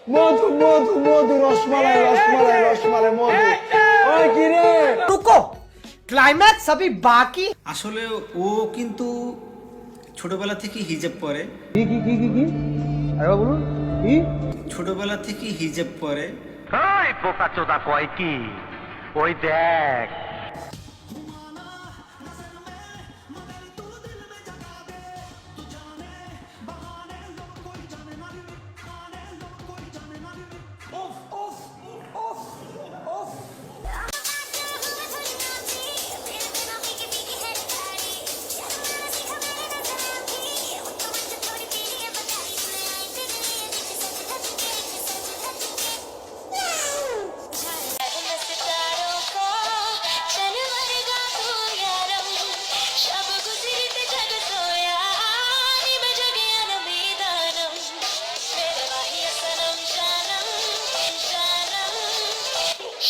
মধু মধু মধু রসমালাই রসমালাই রসমালাই মধু। ওই কি রে? रुको क्लाइमैक्स अभी बाकी। আসলে ও কিন্তু ছোটবেলা থেকে হিজাব পরে। কি কি কি কি কি? আরে বলুন কি? ছোটবেলা থেকে হিজাব পরে। ওই বোকাচোদা কয় কি? ওই দেখ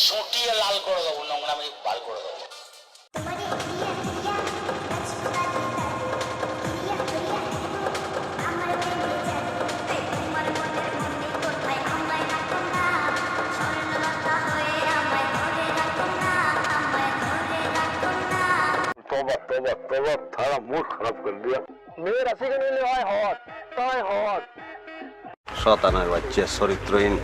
সুটিয়ে লাল করে দেবো, নোংরামি বার করে দেবো। तोबा तोबा तोबा थारा मूड खराब कर दिया। मेरे रसी के लिए हॉट ताई हॉट শতানের বাচ্চা চরিত্রহীন।